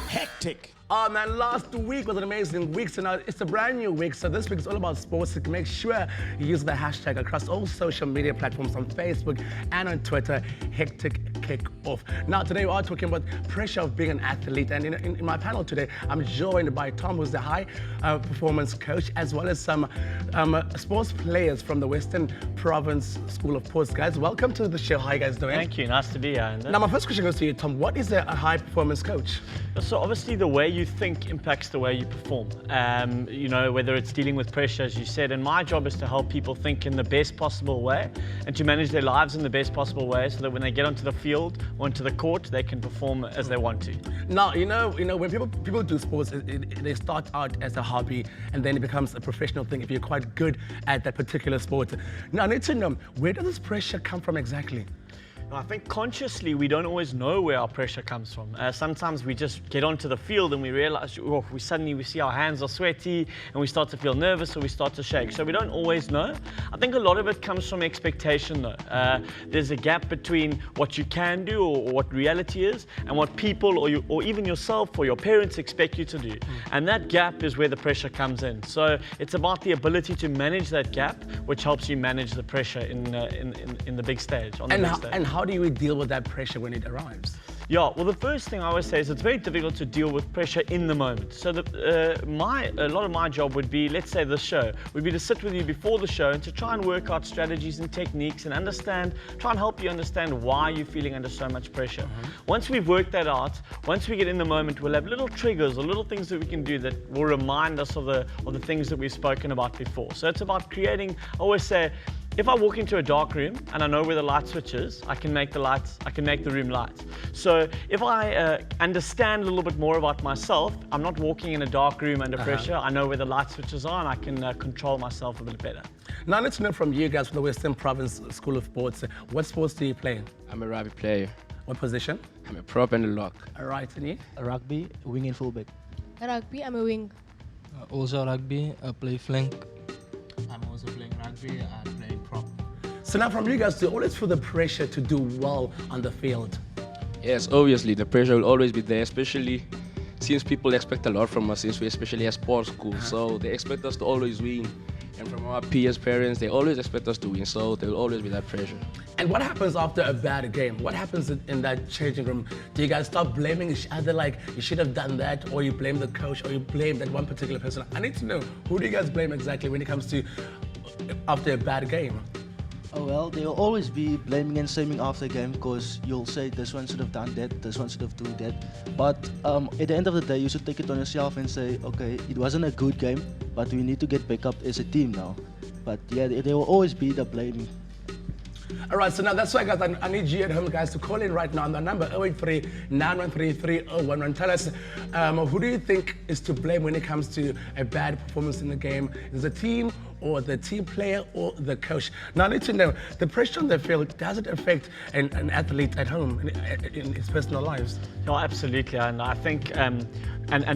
Hectic. Oh man, last week was an amazing week, so now it's a brand new week. So this week is all about sports. So make sure you use the hashtag across all social media platforms on Facebook and on Twitter, Hectic Kickoff. Now today we are talking about pressure of being an athlete, and in my panel today, I'm joined by Tom, who's the high performance coach, as well as some sports players from the Western Province School of Sports. Guys, welcome to the show. How are you guys doing? Thank you, nice to be here. Now my first question goes to you, Tom. What is a high performance coach? So obviously the way you think impacts the way you perform. You know, whether it's dealing with pressure, as you said, and my job is to help people think in the best possible way and to manage their lives in the best possible way so that when they get onto the field or onto the court, they can perform as they want to. Now, you know, when people do sports, they start out as a hobby and then it becomes a professional thing if you're quite good at that particular sport. Now, I need to know, where does this pressure come from exactly? I think consciously we don't always know where our pressure comes from. Sometimes we just get onto the field and we realize, we see our hands are sweaty and we start to feel nervous or we start to shake. So we don't always know. I think a lot of it comes from expectation though. There's a gap between what you can do or what reality is and what people or even yourself or your parents expect you to do. And that gap is where the pressure comes in. So it's about the ability to manage that gap, which helps you manage the pressure in the big stage, on the big stage. And how do you deal with that pressure when it arrives? Yeah, well, the first thing I always say is it's very difficult to deal with pressure in the moment. So a lot of my job would be, let's say the show, would be to sit with you before the show and to try and work out strategies and techniques and try and help you understand why you're feeling under so much pressure. Once we've worked that out, once we get in the moment, we'll have little triggers or little things that we can do that will remind us of the things that we've spoken about before. So it's about creating, I always say, if I walk into a dark room and I know where the light switch is, I can make the room light. So if I understand a little bit more about myself, I'm not walking in a dark room under pressure. I know where the light switches are and I can control myself a bit better. Now let's know from you guys from the Western Province School of Sports, what sports do you play? I'm a rugby player. What position? I'm a prop and a lock. All right, and you? Rugby, wing and fullback. Rugby, I'm a wing. Also rugby, I play flank. I'm also playing rugby and playing prop. So now from you guys, do you always feel the pressure to do well on the field? Yes, obviously the pressure will always be there, especially since people expect a lot from us, since we especially at sports school. So they expect us to always win. And from our peers, parents, they always expect us to win. So there will always be that pressure. And what happens after a bad game? What happens in that changing room? Do you guys start blaming each other like you should have done that, or you blame the coach, or you blame that one particular person? I need to know, who do you guys blame exactly when it comes to after a bad game? Oh well, they will always be blaming and shaming after a game because you'll say this one should have done that, this one should have done that. But at the end of the day, you should take it on yourself and say, okay, it wasn't a good game, but we need to get back up as a team now. But yeah, there will always be the blaming. All right, so now that's why, guys, I need you at home, guys, to call in right now on the number 083-913-3011. Tell us, who do you think is to blame when it comes to a bad performance in the game? Is the team, or the team player, or the coach? Now, I need to know, the pressure on the field, does it affect an athlete at home in his personal lives? No, absolutely, and I think, and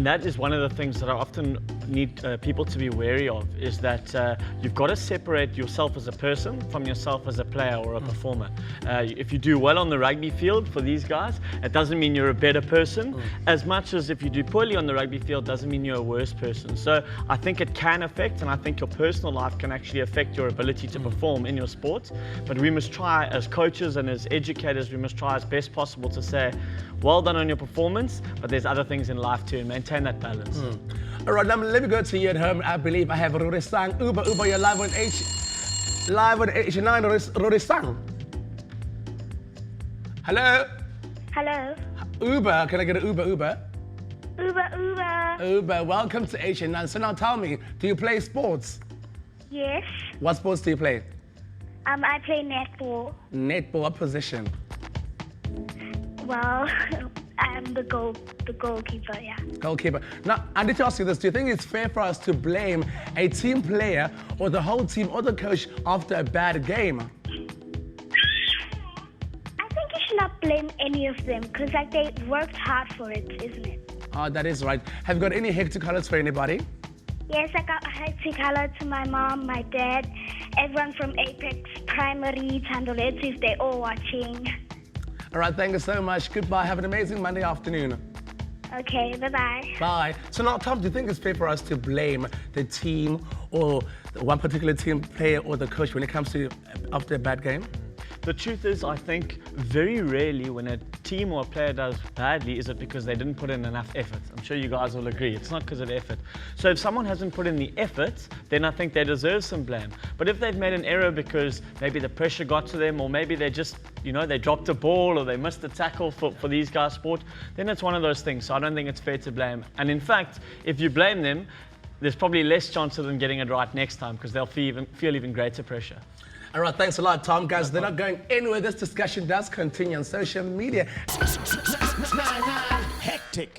that is one of the things that I often need people to be wary of, is that you've got to separate yourself as a person from yourself as a player or a performer. If you do well on the rugby field for these guys, it doesn't mean you're a better person, as much as if you do poorly on the rugby field doesn't mean you're a worse person. So I think it can affect, and I think your personal life can actually affect your ability to perform in your sport. But we must try, as coaches and as educators, we must try as best possible to say, well done on your performance, but there's other things in life too, and maintain that balance. All right, now let me go to you at home. I believe I have Rory Sang. Uber, you're live on HN9, Rory Sang. Hello? Hello. Uber, can I get an Uber? Uber. Uber, welcome to HN9. So now tell me, do you play sports? Yes. What sports do you play? I play netball. Netball, what position? Well, I'm the goalkeeper, yeah. Goalkeeper. Now, I need to ask you this. Do you think it's fair for us to blame a team player or the whole team or the coach after a bad game? I think you should not blame any of them because they worked hard for it, isn't it? Oh, that is right. Have you got any hectic colors for anybody? Yes, I got a hectic hello to my mom, my dad, everyone from Apex Primary, Tandoletsi, if they're all watching. All right, thank you so much. Goodbye. Have an amazing Monday afternoon. Okay, bye-bye. Bye. So now, Tom, do you think it's fair for us to blame the team or one particular team player or the coach when it comes to after a bad game? The truth is, I think very rarely when a team or a player does badly is it because they didn't put in enough effort. I'm sure you guys will agree. It's not because of effort. So if someone hasn't put in the effort, then I think they deserve some blame. But if they've made an error because maybe the pressure got to them, or maybe they just, they dropped a ball or they missed a tackle for these guys' sport, then it's one of those things. So I don't think it's fair to blame. And in fact, if you blame them, there's probably less chance of them getting it right next time because they'll feel even greater pressure. All right, thanks a lot, Tom. Guys, they're not going anywhere. This discussion does continue on social media. Hectic.